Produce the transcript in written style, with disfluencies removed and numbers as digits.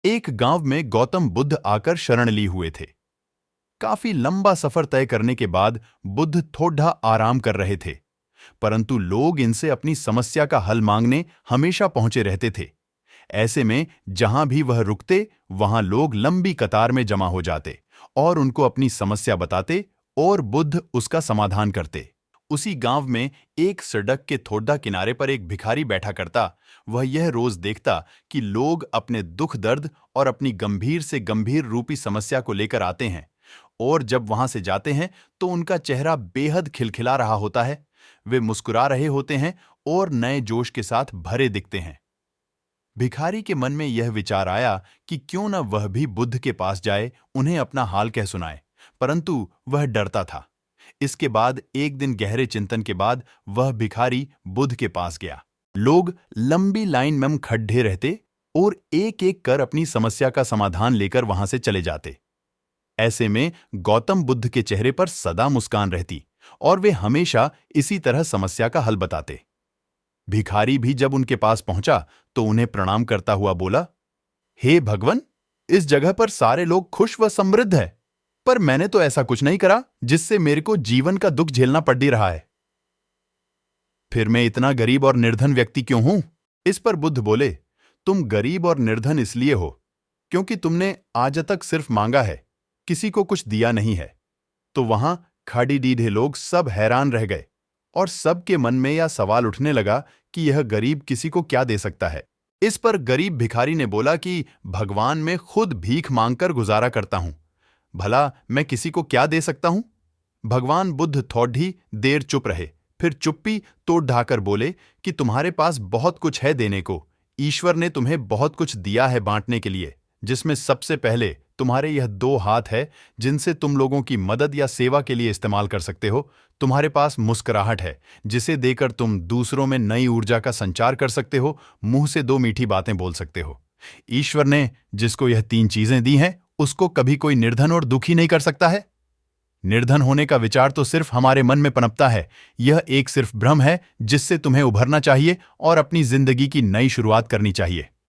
एक गांव में गौतम बुद्ध आकर शरण ली हुए थे। काफी लंबा सफर तय करने के बाद बुद्ध थोड़ा आराम कर रहे थे, परंतु लोग इनसे अपनी समस्या का हल मांगने हमेशा पहुंचे रहते थे। ऐसे में जहां भी वह रुकते, वहां लोग लंबी कतार में जमा हो जाते और उनको अपनी समस्या बताते और बुद्ध उसका समाधान करते। उसी गांव में एक सड़क के थोड़ा किनारे पर एक भिखारी बैठा करता। वह यह रोज देखता कि लोग अपने दुख दर्द और अपनी गंभीर से गंभीर रूपी समस्या को लेकर आते हैं, और जब वहां से जाते हैं तो उनका चेहरा बेहद खिलखिला रहा होता है। वे मुस्कुरा रहे होते हैं और नए जोश के साथ भरे दिखते हैं। भिखारी के मन में यह विचार आया कि क्यों न वह भी बुद्ध के पास जाए, उन्हें अपना हाल कह सुनाए, परंतु वह डरता था। इसके बाद एक दिन गहरे चिंतन के बाद वह भिखारी बुद्ध के पास गया। लोग लंबी लाइन में खड़े रहते और एक एक कर अपनी समस्या का समाधान लेकर वहां से चले जाते। ऐसे में गौतम बुद्ध के चेहरे पर सदा मुस्कान रहती और वे हमेशा इसी तरह समस्या का हल बताते। भिखारी भी जब उनके पास पहुंचा तो उन्हें प्रणाम करता हुआ बोला, हे भगवन, इस जगह पर सारे लोग खुश व समृद्ध है, पर मैंने तो ऐसा कुछ नहीं करा जिससे मेरे को जीवन का दुख झेलना पड़ रहा है। फिर मैं इतना गरीब और निर्धन व्यक्ति क्यों हूं? इस पर बुद्ध बोले, तुम गरीब और निर्धन इसलिए हो क्योंकि तुमने आज तक सिर्फ मांगा है, किसी को कुछ दिया नहीं है। तो वहां खाड़ी डीढे लोग सब हैरान रह गए और सबके मन में यह सवाल उठने लगा कि यह गरीब किसी को क्या दे सकता है। इस पर गरीब भिखारी ने बोला कि भगवान, मैं खुद भीख मांगकर गुजारा करता हूं, भला मैं किसी को क्या दे सकता हूं? भगवान बुद्ध थोड़ी देर चुप रहे, फिर चुप्पी तोड़ ढाकर बोले कि तुम्हारे पास बहुत कुछ है देने को। ईश्वर ने तुम्हें बहुत कुछ दिया है बांटने के लिए, जिसमें सबसे पहले तुम्हारे यह 2 हाथ है जिनसे तुम लोगों की मदद या सेवा के लिए इस्तेमाल कर सकते हो। तुम्हारे पास मुस्कुराहट है जिसे देकर तुम दूसरों में नई ऊर्जा का संचार कर सकते हो। मुंह से 2 मीठी बातें बोल सकते हो। ईश्वर ने जिसको यह 3 चीजें दी हैं, उसको कभी कोई निर्धन और दुखी नहीं कर सकता है। निर्धन होने का विचार तो सिर्फ हमारे मन में पनपता है। यह एक सिर्फ भ्रम है जिससे तुम्हें उभरना चाहिए और अपनी जिंदगी की नई शुरुआत करनी चाहिए।